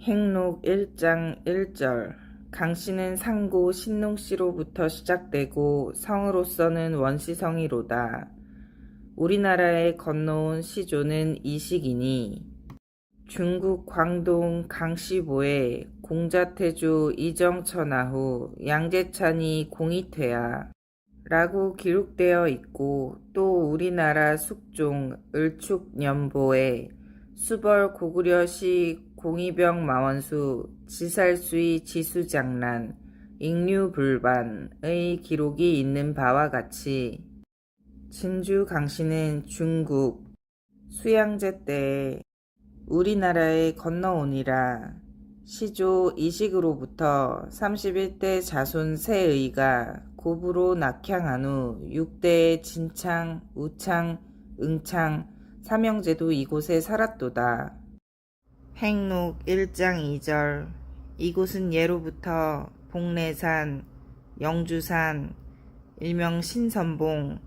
행록 1장 1절 강씨는 상고 신농씨로부터 시작되고 성으로서는 원시성이로다. 우리나라에 건너온 시조는 이식이니 중국 광동 강씨보에 공자태조 이정천하후 양재찬이 공이퇴하 라고 기록되어 있고, 또 우리나라 숙종 을축년보에 수벌 고구려시 공이병 마원수 지살수의 지수장란 익류불반의 기록이 있는 바와 같이 진주 강씨는 중국 수양제 때에 우리나라에 건너오니라. 시조 이식으로부터 31대 자손 세의가 고부로 낙향한 후 6대의 진창, 우창, 응창, 삼형제도 이곳에 살았도다. 행록 1장 2절 이곳은 예로부터 복례산, 영주산, 일명 신선봉,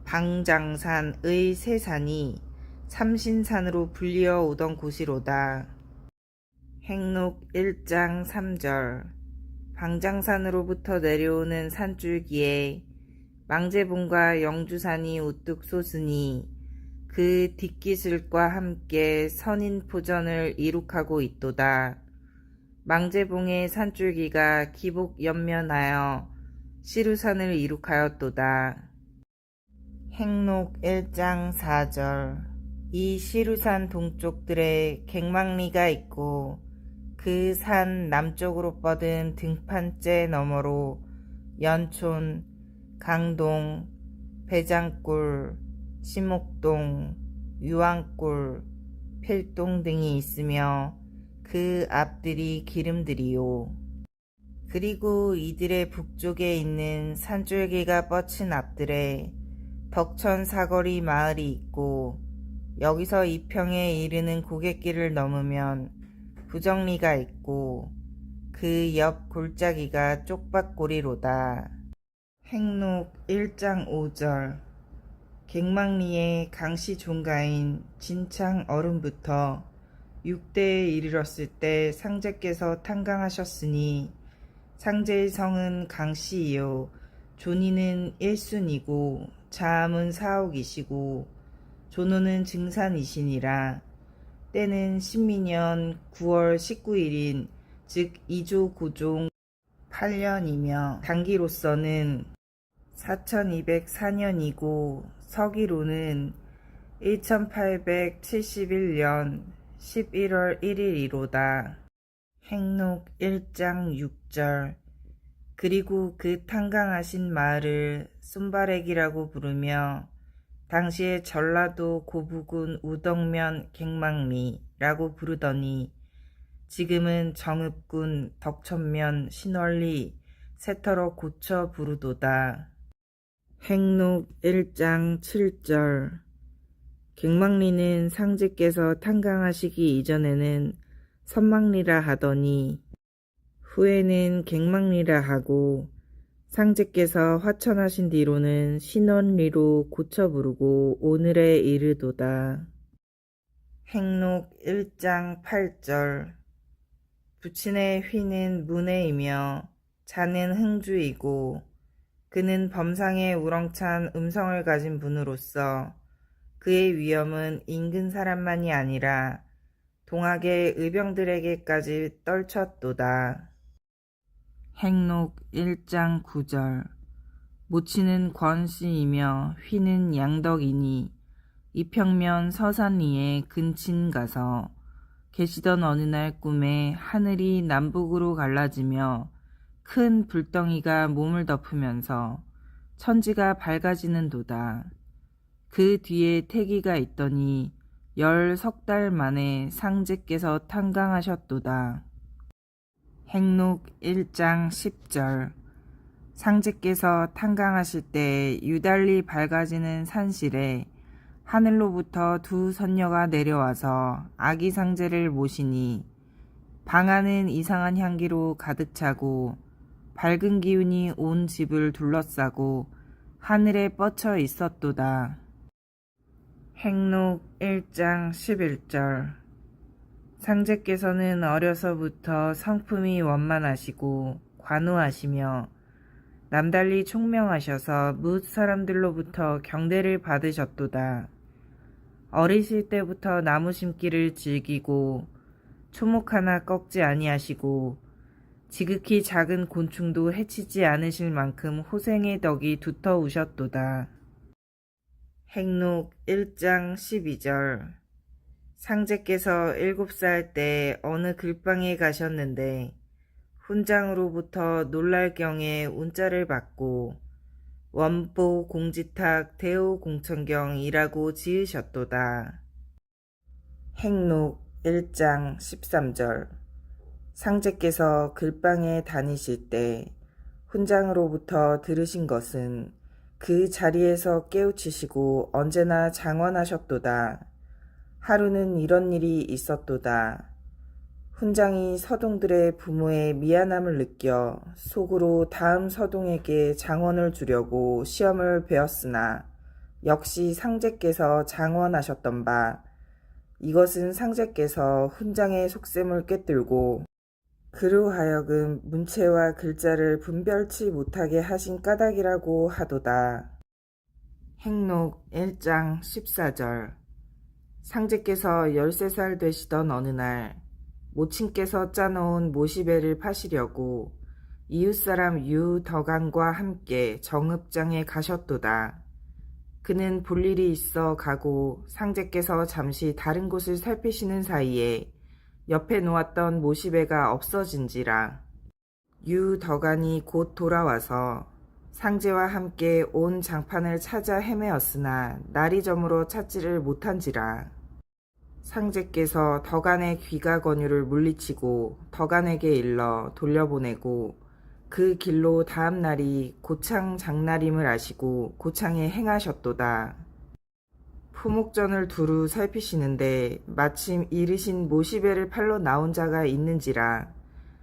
방장산의 세 산이 삼신산으로 불리어 오던 곳이로다. 행록 1장 3절 방장산으로부터 내려오는 산줄기에 망제봉과 영주산이 우뚝 솟으니 그 뒷기슬과 함께 선인포전을 이룩하고 있도다. 망제봉의 산줄기가 기복 연면하여 시루산을 이룩하였도다. 행록 1장 4절 이 시루산 동쪽들에 갱망리가 있고 그 산 남쪽으로 뻗은 등판째 너머로 연촌, 강동, 배장골, 시목동, 유황골, 필동 등이 있으며 그 앞들이 기름들이요. 그리고 이들의 북쪽에 있는 산줄기가 뻗친 앞들에 덕천 사거리 마을이 있고, 여기서 이평에 이르는 고갯길을 넘으면 부정리가 있고 그 옆 골짜기가 쪽밭골이로다. 행록 1장 5절 갱망리의 강씨 종가인 진창 어른부터 6대에 이르렀을 때 상제께서 탄강하셨으니 상제의 성은 강씨이요 존이는 일순이고 자암은 사옥이시고 존호는 증산이시니라. 때는 신민년 9월 19일인 즉 2조 9종 8년이며 단기로서는 4204년이고 서기로는 1871년 11월 1일이로다. 행록 1장 6절 그리고 그 탄강하신 마을을 쏜바렉이라고 부르며 당시에 전라도 고부군 우덕면 갱망리라고 부르더니 지금은 정읍군 덕천면 신월리 세터로 고쳐 부르도다. 행록 1장 7절 갱망리는 상제께서 탄강하시기 이전에는 선망리라 하더니 후에는 갱망리라 하고 상제께서 화천하신 뒤로는 신원리로 고쳐 부르고 오늘에 이르도다. 행록 1장 8절 부친의 휘는 문해이며 자는 흥주이고 그는 범상에 우렁찬 음성을 가진 분으로서 그의 위엄은 인근 사람만이 아니라 동학의 의병들에게까지 떨쳤도다. 행록 1장 9절 모치는 권씨이며 휘는 양덕이니 이평면 서산리에 근친 가서 계시던 어느 날 꿈에 하늘이 남북으로 갈라지며 큰 불덩이가 몸을 덮으면서 천지가 밝아지는 도다. 그 뒤에 태기가 있더니 10석 만에 상제께서 탄강하셨도다. 행록 1장 10절 상제께서 탄강하실 때 유달리 밝아지는 산실에 하늘로부터 두 선녀가 내려와서 아기 상제를 모시니 방안은 이상한 향기로 가득 차고 밝은 기운이 온 집을 둘러싸고 하늘에 뻗쳐 있었도다. 행록 1장 11절 상제께서는 어려서부터 성품이 원만하시고 관우하시며 남달리 총명하셔서 뭇 사람들로부터 경대를 받으셨도다. 어리실 때부터 나무 심기를 즐기고 초목 하나 꺾지 아니하시고 지극히 작은 곤충도 해치지 않으실 만큼 호생의 덕이 두터우셨도다. 행록 1장 12절. 상제께서 7살 때 어느 글방에 가셨는데 훈장으로부터 놀랄 경에 운자를 받고 원보 공지탁 대오공천경이라고 지으셨도다. 행록 1장 13절. 상제께서 글방에 다니실 때 훈장으로부터 들으신 것은 그 자리에서 깨우치시고 언제나 장원하셨도다. 하루는 이런 일이 있었도다. 훈장이 서동들의 부모의 미안함을 느껴 속으로 다음 서동에게 장원을 주려고 시험을 배웠으나 역시 상제께서 장원하셨던 바 이것은 상제께서 훈장의 속셈을 꿰뚫고 그로 하여금 문체와 글자를 분별치 못하게 하신 까닭이라고 하도다. 행록 1장 14절. 상제께서 13살 되시던 어느 날 모친께서 짜놓은 모시배를 파시려고 이웃사람 유덕안과 함께 정읍장에 가셨도다. 그는 볼 일이 있어 가고 상제께서 잠시 다른 곳을 살피시는 사이에 옆에 놓았던 모시배가 없어진지라. 유덕안이 곧 돌아와서 상제와 함께 온 장판을 찾아 헤매었으나 날이 저물어 찾지를 못한지라. 상제께서 덕안의 귀가 권유를 물리치고 덕안에게 일러 돌려보내고 그 길로 다음 날이 고창 장날임을 아시고 고창에 행하셨도다. 포목전을 두루 살피시는데 마침 이르신 모시배를 팔러 나온 자가 있는지라.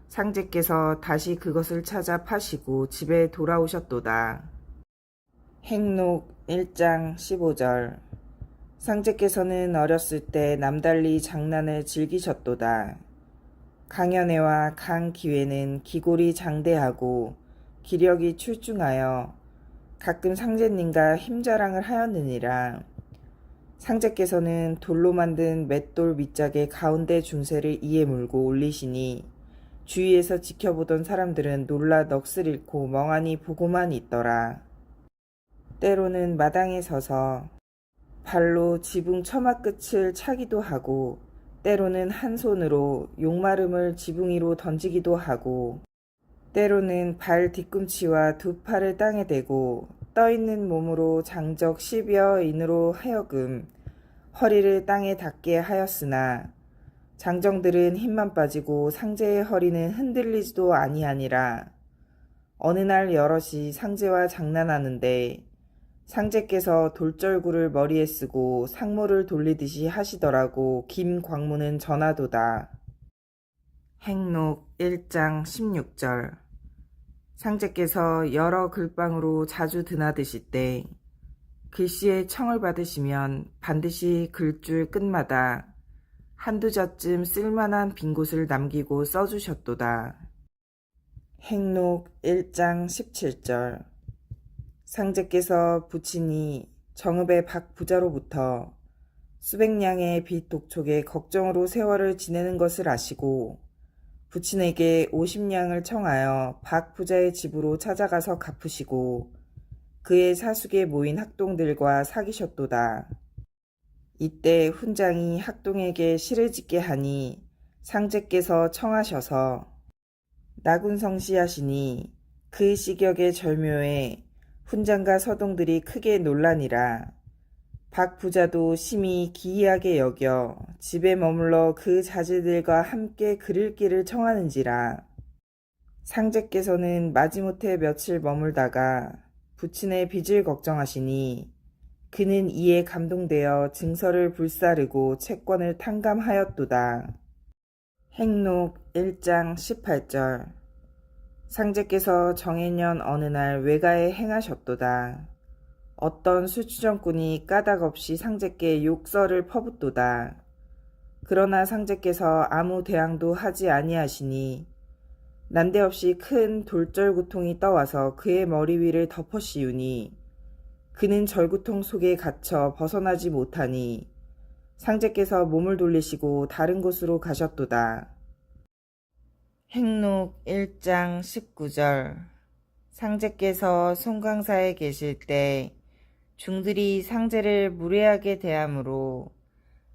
상제께서 다시 그것을 찾아 파시고 집에 돌아오셨도다. 행록 1장 15절. 상제께서는 어렸을 때 남달리 장난을 즐기셨도다. 강연회와 강기회는 기골이 장대하고 기력이 출중하여 가끔 상제님과 힘자랑을 하였느니라. 상제께서는 돌로 만든 맷돌 밑짝에 가운데 중새를 이에 물고 올리시니 주위에서 지켜보던 사람들은 놀라 넋을 잃고 멍하니 보고만 있더라. 때로는 마당에 서서 발로 지붕 처마 끝을 차기도 하고 때로는 한 손으로 용마름을 지붕 위로 던지기도 하고 때로는 발 뒤꿈치와 두 팔을 땅에 대고 떠있는 몸으로 장적 10여 인으로 하여금 허리를 땅에 닿게 하였으나 장정들은 힘만 빠지고 상제의 허리는 흔들리지도 아니하니라. 어느 날 여럿이 상제와 장난하는데 상제께서 돌절구를 머리에 쓰고 상모를 돌리듯이 하시더라고 김광무는 전하도다. 행록 1장 16절. 상제께서 여러 글방으로 자주 드나드실 때 글씨에 청을 받으시면 반드시 글줄 끝마다 한두 자쯤 쓸만한 빈 곳을 남기고 써주셨도다. 행록 1장 17절. 상제께서 부친이 정읍의 박 부자로부터 수백 냥의 빚 독촉에 걱정으로 세월을 지내는 것을 아시고 부친에게 50냥을 청하여 박 부자의 집으로 찾아가서 갚으시고 그의 사숙에 모인 학동들과 사귀셨도다. 이때 훈장이 학동에게 시를 짓게 하니 상제께서 청하셔서 나군성시하시니 그 시격의 절묘에 훈장과 서동들이 크게 놀라니라. 박 부자도 심히 기이하게 여겨 집에 머물러 그 자제들과 함께 그릴 길을 청하는지라. 상제께서는 마지못해 며칠 머물다가 부친의 빚을 걱정하시니 그는 이에 감동되어 증서를 불사르고 채권을 탕감하였도다. 행록 1장 18절. 상제께서 정해년 어느 날 외가에 행하셨도다. 어떤 술주정꾼이 까닭없이 상제께 욕설을 퍼붓도다. 그러나 상제께서 아무 대항도 하지 아니하시니 난데없이 큰 돌절구통이 떠와서 그의 머리 위를 덮어씌우니 그는 절구통 속에 갇혀 벗어나지 못하니 상제께서 몸을 돌리시고 다른 곳으로 가셨도다. 행록 1장 19절. 상제께서 송강사에 계실 때 중들이 상제를 무례하게 대하므로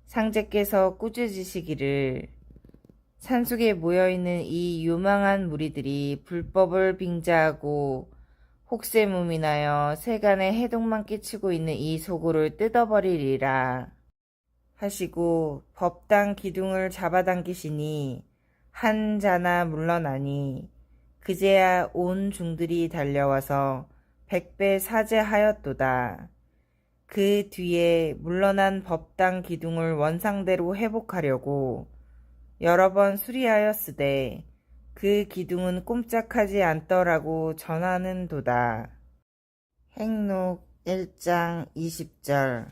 상제께서 꾸짖으시기를 산속에 모여있는 이 유망한 무리들이 불법을 빙자하고 혹세무민하여 세간에 해독만 끼치고 있는 이 소굴을 뜯어버리리라 하시고 법당 기둥을 잡아당기시니 한 자나 물러나니 그제야 온 중들이 달려와서 100배 사죄하였도다. 그 뒤에 물러난 법당 기둥을 원상대로 회복하려고 여러 번 수리하였으되 그 기둥은 꼼짝하지 않더라고 전하는도다. 행록 1장 20절.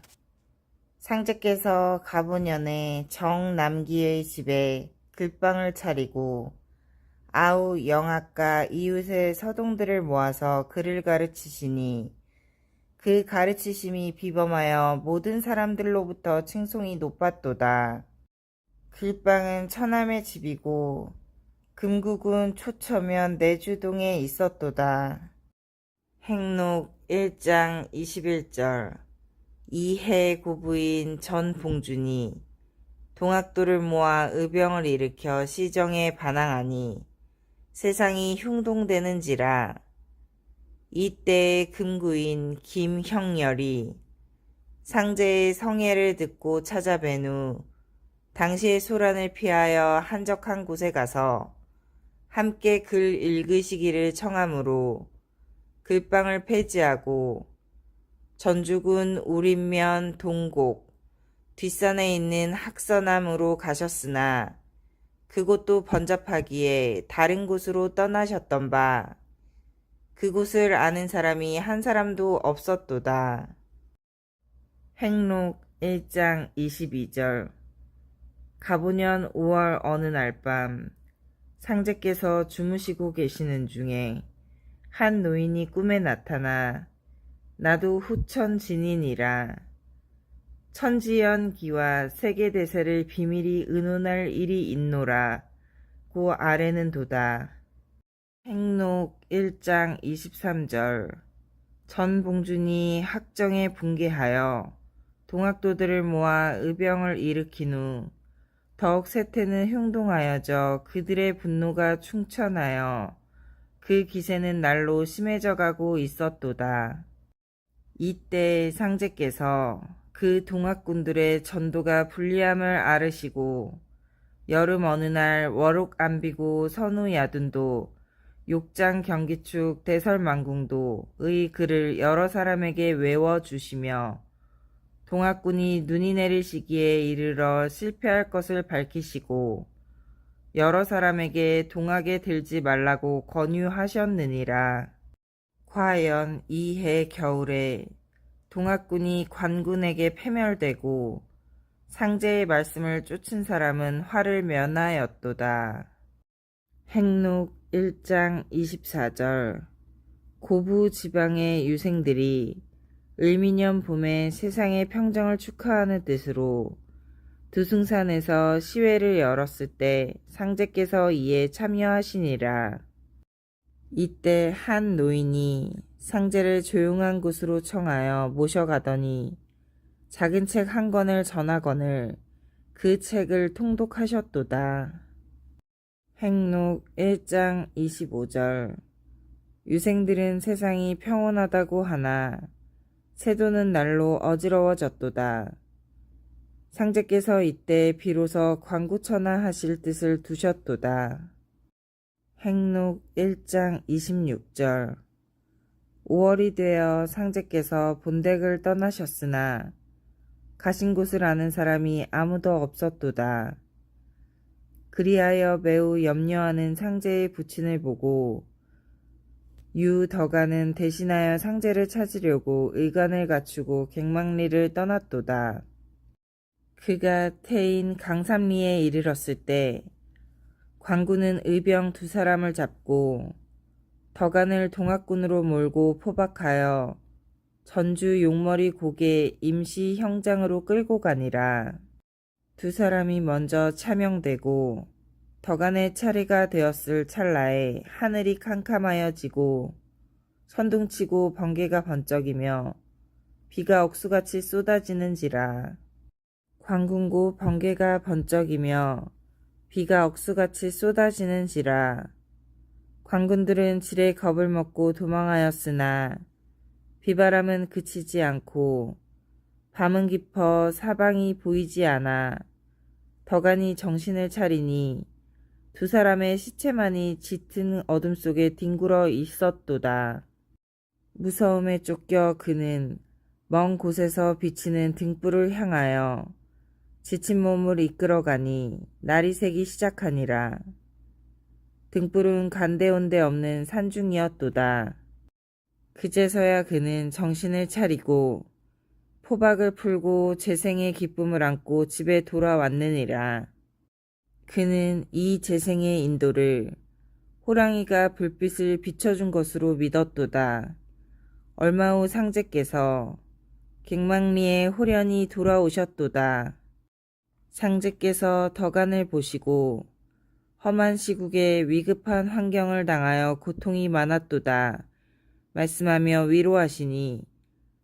상제께서 가보년에 정남기의 집에 글방을 차리고 아우 영악과 이웃의 서동들을 모아서 글을 가르치시니 그 가르치심이 비범하여 모든 사람들로부터 칭송이 높았도다. 글방은 처남의 집이고 금국은 초처면 내주동에 있었도다. 행록 1장 21절. 이해 고부인 전봉준이 동학도를 모아 의병을 일으켜 시정에 반항하니 세상이 흉동되는지라. 이때의 금구인 김형렬이 상제의 성애를 듣고 찾아뵌 후 당시의 소란을 피하여 한적한 곳에 가서 함께 글 읽으시기를 청하므로 글방을 폐지하고 전주군 우림면 동곡 뒷산에 있는 학서남으로 가셨으나 그곳도 번잡하기에 다른 곳으로 떠나셨던 바 그곳을 아는 사람이 한 사람도 없었도다. 행록 1장 22절. 가보년 5월 어느 날 밤 상제께서 주무시고 계시는 중에 한 노인이 꿈에 나타나 나도 후천진인이라 천지연기와 세계대세를 비밀이 의논할 일이 있노라 고 아래는 도다. 행록 1장 23절. 전봉준이 학정에 붕괴하여 동학도들을 모아 의병을 일으킨 후 더욱 세태는 흉동하여져 그들의 분노가 충천하여 그 기세는 날로 심해져 가고 있었도다. 이때 상제께서 그 동학군들의 전도가 불리함을 아르시고 여름 어느 날 월옥 안비고 선우 야둔도 욕장 경기축 대설망궁도의 글을 여러 사람에게 외워주시며 동학군이 눈이 내릴 시기에 이르러 실패할 것을 밝히시고 여러 사람에게 동학에 들지 말라고 권유하셨느니라. 과연 이해 겨울에 동학군이 관군에게 패멸되고 상제의 말씀을 쫓은 사람은 화를 면하였도다. 행록 1장 24절. 고부 지방의 유생들이 을미년 봄에 세상의 평정을 축하하는 뜻으로 두승산에서 시회를 열었을 때 상제께서 이에 참여하시니라. 이때 한 노인이 상제를 조용한 곳으로 청하여 모셔가더니 작은 책 한 권을 전하거늘 그 책을 통독하셨도다. 행록 1장 25절. 유생들은 세상이 평온하다고 하나 세도는 날로 어지러워졌도다. 상제께서 이때 비로소 관구천하하실 뜻을 두셨도다. 행록 1장 26절. 5월이 되어 상제께서 본댁을 떠나셨으나 가신 곳을 아는 사람이 아무도 없었도다. 그리하여 매우 염려하는 상제의 부친을 보고 유더가는 대신하여 상제를 찾으려고 의관을 갖추고 객망리를 떠났도다. 그가 태인 강산리에 이르렀을 때 관군은 의병 2사람을 잡고 덕안을 동학군으로 몰고 포박하여 전주 용머리 고개 임시 형장으로 끌고 가니라. 2사람이 먼저 차명되고 덕안의 차례가 되었을 찰나에 하늘이 캄캄하여지고 선둥치고 번개가 번쩍이며 비가 억수같이 쏟아지는지라. 광군고 번개가 번쩍이며 비가 억수같이 쏟아지는지라. 관군들은 지레 겁을 먹고 도망하였으나 비바람은 그치지 않고 밤은 깊어 사방이 보이지 않아 덕안이 정신을 차리니 2사람의 시체만이 짙은 어둠 속에 뒹굴어 있었도다. 무서움에 쫓겨 그는 먼 곳에서 비치는 등불을 향하여 지친 몸을 이끌어가니 날이 새기 시작하니라. 등불은 간데온데 없는 산중이었도다. 그제서야 그는 정신을 차리고 포박을 풀고 재생의 기쁨을 안고 집에 돌아왔느니라. 그는 이 재생의 인도를 호랑이가 불빛을 비춰준 것으로 믿었도다. 얼마 후 상제께서 객망리에 호련히 돌아오셨도다. 상제께서 덕안을 보시고 험한 시국에 위급한 환경을 당하여 고통이 많았도다 말씀하며 위로하시니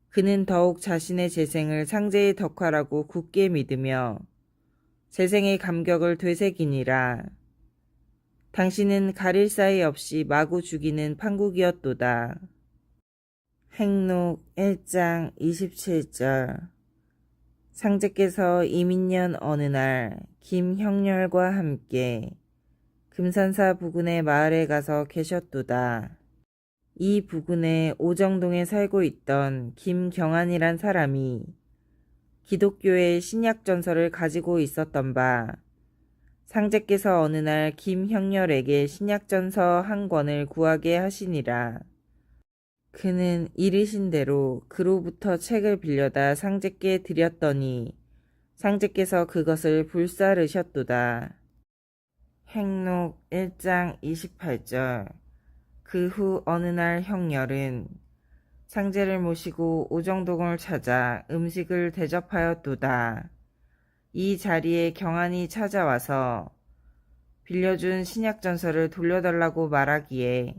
그는 더욱 자신의 재생을 상제의 덕화라고 굳게 믿으며 재생의 감격을 되새기니라. 당신은 가릴 사이 없이 마구 죽이는 판국이었도다. 행록 1장 27절. 상제께서 이민년 어느 날 김형렬과 함께 금산사 부근의 마을에 가서 계셨도다. 이 부근의 오정동에 살고 있던 김경안이란 사람이 기독교의 신약전서를 가지고 있었던 바, 상제께서 어느 날 김형렬에게 신약전서 한 권을 구하게 하시니라. 그는 이르신 대로 그로부터 책을 빌려다 상제께 드렸더니 상제께서 그것을 불사르셨도다. 행록 1장 28절. 그 후 어느 날 형렬은 상제를 모시고 오정동을 찾아 음식을 대접하였도다. 이 자리에 경안이 찾아와서 빌려준 신약전서를 돌려달라고 말하기에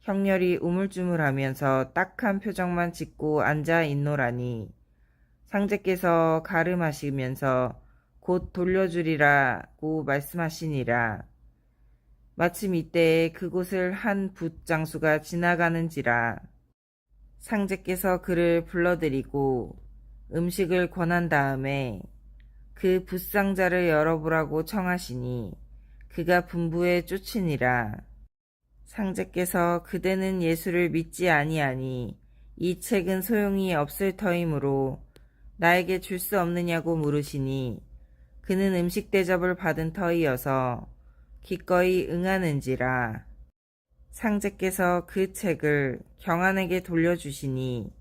형렬이 우물쭈물하면서 딱한 표정만 짓고 앉아 있노라니 상제께서 가름하시면서 곧 돌려주리라고 말씀하시니라. 마침 이때에 그곳을 한 붓장수가 지나가는지라. 상제께서 그를 불러들이고 음식을 권한 다음에 그 붓상자를 열어보라고 청하시니 그가 분부에 쫓으니라. 상제께서 그대는 예수를 믿지 아니하니 이 책은 소용이 없을 터이므로 나에게 줄 수 없느냐고 물으시니 그는 음식 대접을 받은 터이어서 기꺼이 응하는지라. 상제께서 그 책을 경안에게 돌려주시니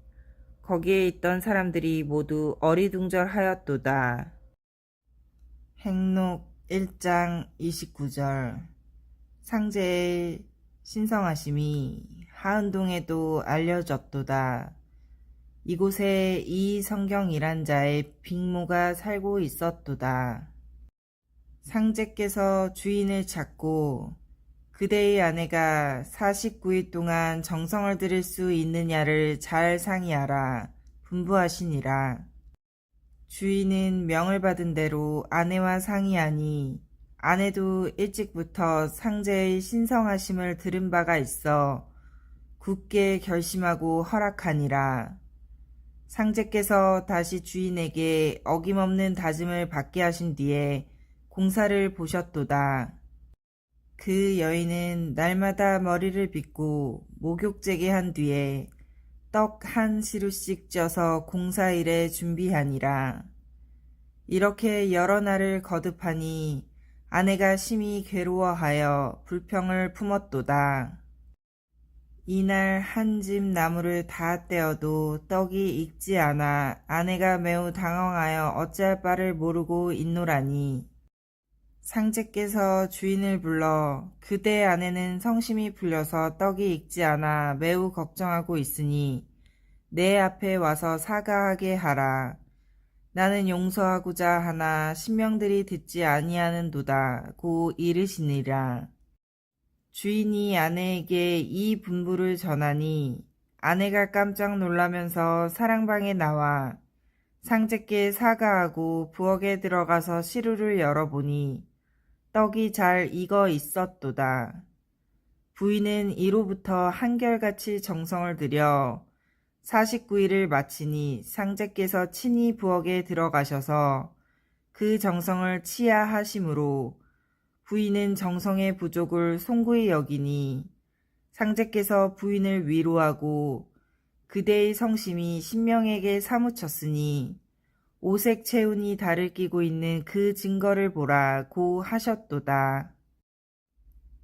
거기에 있던 사람들이 모두 어리둥절하였도다. 행록 1장 29절. 상제의 신성하심이 하은동에도 알려졌도다. 이곳에 이 성경이란 자의 빅모가 살고 있었도다. 상제께서 주인을 찾고 그대의 아내가 49일 동안 정성을 들일 수 있느냐를 잘 상의하라 분부하시니라. 주인은 명을 받은 대로 아내와 상의하니 아내도 일찍부터 상제의 신성하심을 들은 바가 있어 굳게 결심하고 허락하니라. 상제께서 다시 주인에게 어김없는 다짐을 받게 하신 뒤에 공사를 보셨도다. 그 여인은 날마다 머리를 빗고 목욕제게 한 뒤에 떡 한 시루씩 쪄서 공사일에 준비하니라. 이렇게 여러 날을 거듭하니 아내가 심히 괴로워하여 불평을 품었도다. 이날 한 집 나무를 다 떼어도 떡이 익지 않아 아내가 매우 당황하여 어찌할 바를 모르고 있노라니. 상제께서 주인을 불러 그대 아내는 성심이 풀려서 떡이 익지 않아 매우 걱정하고 있으니 내 앞에 와서 사과하게 하라. 나는 용서하고자 하나 신명들이 듣지 아니하는도다 고 이르시니라. 주인이 아내에게 이 분부를 전하니 아내가 깜짝 놀라면서 사랑방에 나와 상제께 사과하고 부엌에 들어가서 시루를 열어보니 떡이 잘 익어 있었도다. 부인은 이로부터 한결같이 정성을 들여 49일을 마치니 상제께서 친히 부엌에 들어가셔서 그 정성을 치하하심으로 부인은 정성의 부족을 송구히 여기니 상제께서 부인을 위로하고 그대의 성심이 신명에게 사무쳤으니 오색 체운이 달을 끼고 있는 그 증거를 보라고 하셨도다.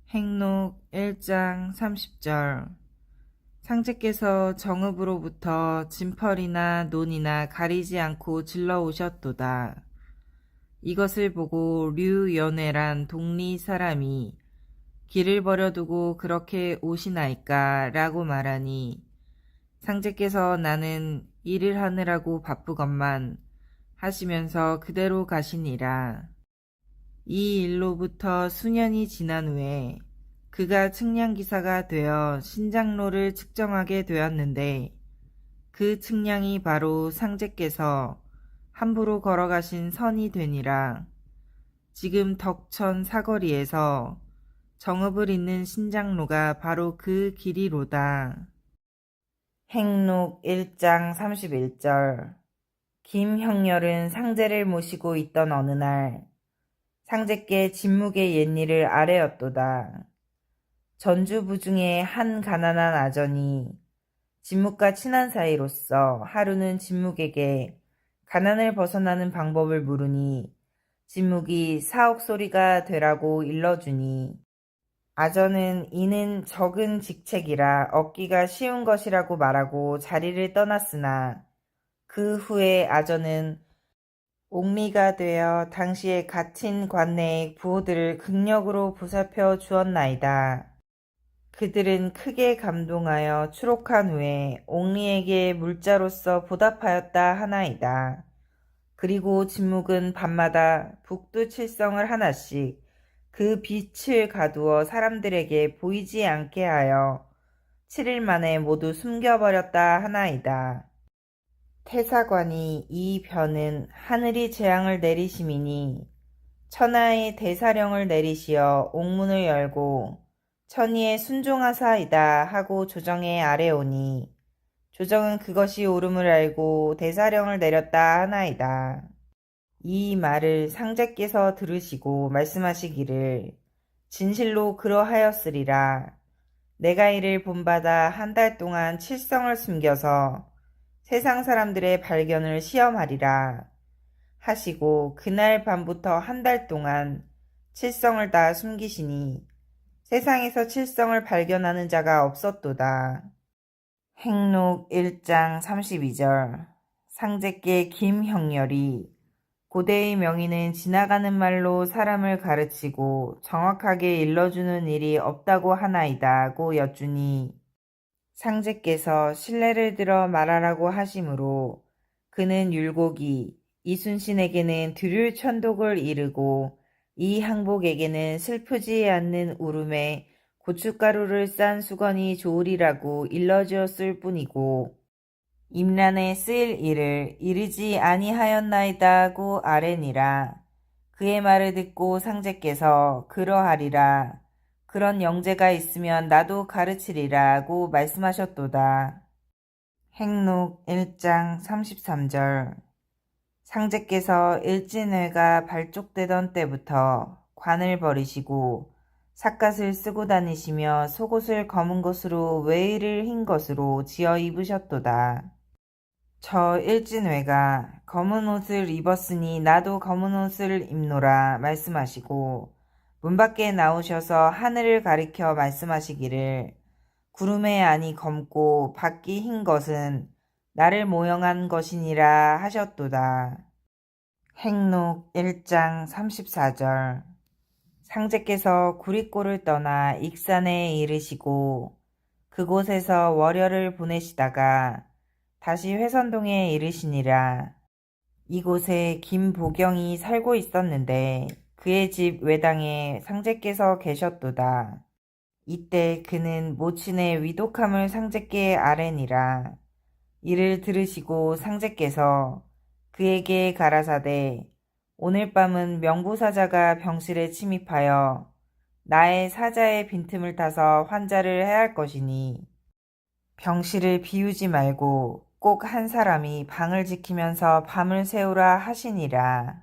행록 1장 30절. 상제께서 정읍으로부터 진펄이나 논이나 가리지 않고 질러 오셨도다. 이것을 보고 류연회란 동리 사람이 길을 버려두고 그렇게 오시나이까 라고 말하니 상제께서 나는 일을 하느라고 바쁘건만 하시면서 그대로 가시니라. 이 일로부터 수년이 지난 후에 그가 측량기사가 되어 신장로를 측정하게 되었는데 그 측량이 바로 상제께서 함부로 걸어가신 선이 되니라. 지금 덕천 사거리에서 정읍을 잇는 신장로가 바로 그 길이로다. 행록 1장 31절. 김형렬은 상제를 모시고 있던 어느 날 상제께 진묵의 옛일을 아뢰었도다. 전주부 중에 한 가난한 아전이 진묵과 친한 사이로서 하루는 진묵에게 가난을 벗어나는 방법을 물으니 진묵이 사옥소리가 되라고 일러주니 아전은 이는 적은 직책이라 얻기가 쉬운 것이라고 말하고 자리를 떠났으나 그 후에 아전은 옥리가 되어 당시에 갇힌 관내의 부호들을 극력으로 보살펴 주었나이다. 그들은 크게 감동하여 추록한 후에 옥리에게 물자로서 보답하였다 하나이다. 그리고 진묵은 밤마다 북두칠성을 하나씩 그 빛을 가두어 사람들에게 보이지 않게 하여 7일 만에 모두 숨겨버렸다 하나이다. 태사관이 이 변은 하늘이 재앙을 내리심이니 천하의 대사령을 내리시어 옥문을 열고 천의에 순종하사이다 하고 조정에 아뢰오니 조정은 그것이 옳음을 알고 대사령을 내렸다 하나이다. 이 말을 상제께서 들으시고 말씀하시기를 진실로 그러하였으리라. 내가 이를 본받아 한 달 동안 칠성을 숨겨서 세상 사람들의 발견을 시험하리라 하시고 그날 밤부터 한 달 동안 칠성을 다 숨기시니 세상에서 칠성을 발견하는 자가 없었도다. 행록 1장 32절. 상제께 김형렬이 고대의 명의는 지나가는 말로 사람을 가르치고 정확하게 일러주는 일이 없다고 하나이다고 여쭈니 상제께서 신뢰를 들어 말하라고 하심으로 그는 율곡이 이순신에게는 드률천독을 이르고 이 항복에게는 슬프지 않는 울음에 고춧가루를 싼 수건이 좋으리라고 일러주었을 뿐이고 임란에 쓰일 일을 이르지 아니하였나이다고 아뢰니라. 그의 말을 듣고 상제께서 그러하리라. 그런 영재가 있으면 나도 가르치리라고 말씀하셨도다. 행록 1장 33절. 상제께서 일진회가 발족되던 때부터 관을 버리시고 삿갓을 쓰고 다니시며 속옷을 검은 것으로 외의를 흰 것으로 지어 입으셨도다. 저 일진회가 검은 옷을 입었으니 나도 검은 옷을 입노라 말씀하시고 문 밖에 나오셔서 하늘을 가리켜 말씀하시기를 구름의 안이 검고 밖이 흰 것은 나를 모형한 것이니라 하셨도다. 행록 1장 34절. 상제께서 구리꼬를 떠나 익산에 이르시고 그곳에서 월여를 보내시다가 다시 회선동에 이르시니라. 이곳에 김보경이 살고 있었는데 그의 집 외당에 상제께서 계셨도다. 이때 그는 모친의 위독함을 상제께 아뢰니라. 이를 들으시고 상제께서 그에게 가라사대 오늘 밤은 명부사자가 병실에 침입하여 나의 사자의 빈틈을 타서 환자를 해할 것이니 병실을 비우지 말고 꼭 한 사람이 방을 지키면서 밤을 새우라 하시니라.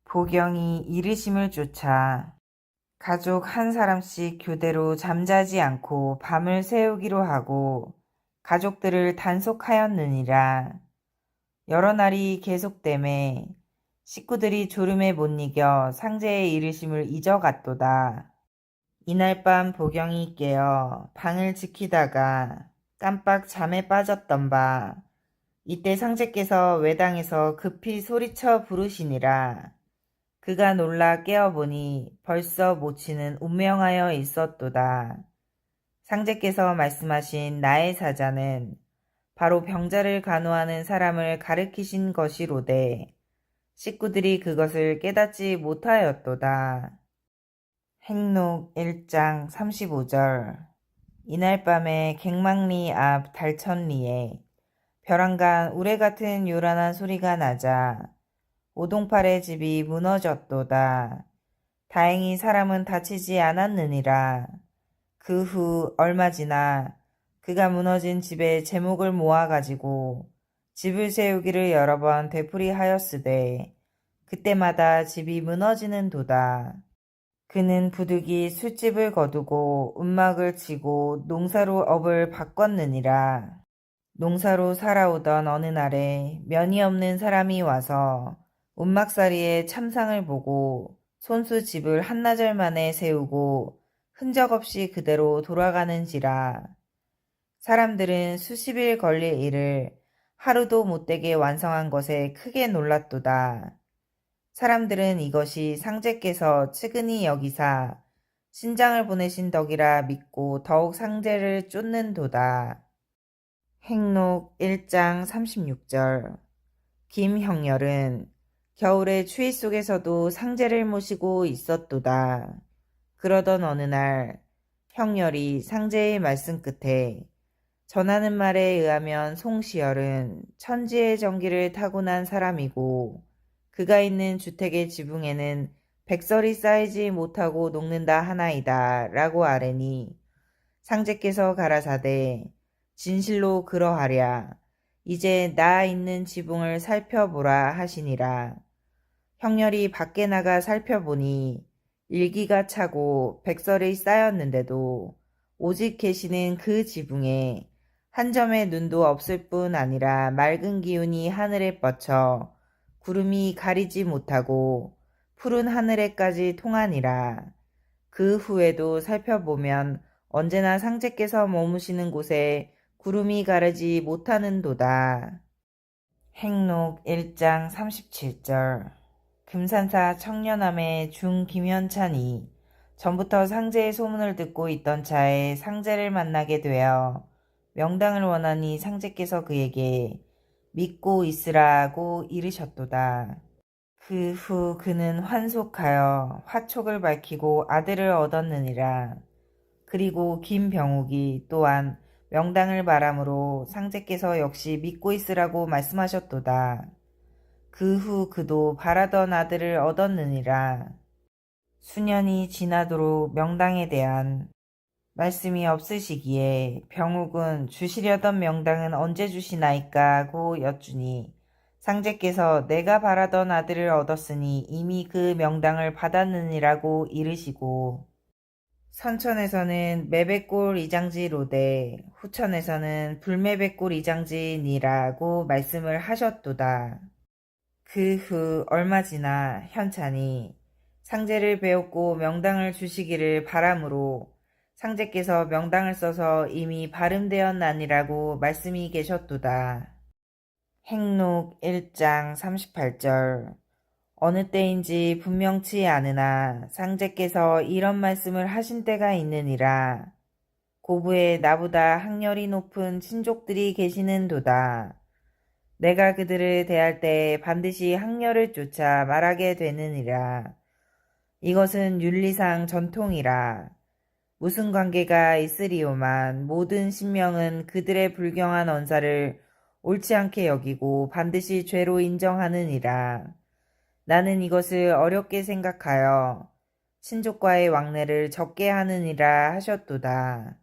보경이 이르심을 쫓아 가족 한 사람씩 교대로 잠자지 않고 밤을 새우기로 하고 가족들을 단속하였느니라. 여러 날이 계속되매 식구들이 졸음에 못 이겨 상제의 이르심을 잊어갔도다. 이날 밤 보경이 깨어 방을 지키다가 깜빡 잠에 빠졌던 바 이때 상제께서 외당에서 급히 소리쳐 부르시니라. 그가 놀라 깨어보니 벌써 모친은 운명하여 있었도다. 상제께서 말씀하신 나의 사자는 바로 병자를 간호하는 사람을 가리키신 것이로되 식구들이 그것을 깨닫지 못하였도다. 행록 1장 35절. 이날 밤에 갱망리 앞 달천리에 벼랑간 우레 같은 요란한 소리가 나자 오동팔의 집이 무너졌도다. 다행히 사람은 다치지 않았느니라. 그 후 얼마 지나 그가 무너진 집의 제목을 모아가지고 집을 세우기를 여러 번 되풀이하였으되 그때마다 집이 무너지는 도다. 그는 부득이 술집을 거두고 움막을 치고 농사로 업을 바꿨느니라. 농사로 살아오던 어느 날에 면이 없는 사람이 와서 움막살이의 참상을 보고 손수 집을 한나절 만에 세우고 흔적 없이 그대로 돌아가는지라. 사람들은 수십일 걸릴 일을 하루도 못되게 완성한 것에 크게 놀랐도다. 사람들은 이것이 상제께서 측은히 여기사 신장을 보내신 덕이라 믿고 더욱 상제를 쫓는도다. 행록 1장 36절. 김형렬은 겨울의 추위 속에서도 상제를 모시고 있었도다. 그러던 어느 날 형렬이 상제의 말씀 끝에 전하는 말에 의하면 송시열은 천지의 정기를 타고난 사람이고 그가 있는 주택의 지붕에는 백설이 쌓이지 못하고 녹는다 하나이다 라고 아뢰니 상제께서 가라사대 진실로 그러하랴. 이제 나 있는 지붕을 살펴보라 하시니라. 형렬이 밖에 나가 살펴보니 일기가 차고 백설이 쌓였는데도 오직 계시는 그 지붕에 한 점의 눈도 없을 뿐 아니라 맑은 기운이 하늘에 뻗쳐 구름이 가리지 못하고 푸른 하늘에까지 통하니라. 그 후에도 살펴보면 언제나 상제께서 머무시는 곳에 구름이 가르지 못하는도다. 행록 1장 37절. 금산사 청년함의 중 김현찬이 전부터 상제의 소문을 듣고 있던 차에 상제를 만나게 되어 명당을 원하니 상제께서 그에게 믿고 있으라고 이르셨도다. 그 후 그는 환속하여 화촉을 밝히고 아들을 얻었느니라. 그리고 김병욱이 또한 명당을 바람으로 상제께서 역시 믿고 있으라고 말씀하셨도다. 그 후 그도 바라던 아들을 얻었느니라. 수년이 지나도록 명당에 대한 말씀이 없으시기에 병욱은 주시려던 명당은 언제 주시나이까 하고 여쭈니 상제께서 내가 바라던 아들을 얻었으니 이미 그 명당을 받았느니라고 이르시고 선천에서는 매백골 이장지로되 후천에서는 불매백골 이장지니라고 말씀을 하셨도다. 그 후 얼마 지나 현찬이 상제를 배웠고 명당을 주시기를 바람으로 상제께서 명당을 써서 이미 발음되었나니라고 말씀이 계셨도다. 행록 1장 38절. 어느 때인지 분명치 않으나 상제께서 이런 말씀을 하신 때가 있느니라. 고부에 나보다 학렬이 높은 친족들이 계시는도다. 내가 그들을 대할 때 반드시 학렬을 쫓아 말하게 되느니라. 이것은 윤리상 전통이라. 무슨 관계가 있으리오만 모든 신명은 그들의 불경한 언사를 옳지 않게 여기고 반드시 죄로 인정하느니라. 나는 이것을 어렵게 생각하여 친족과의 왕래를 적게 하느니라 하셨도다.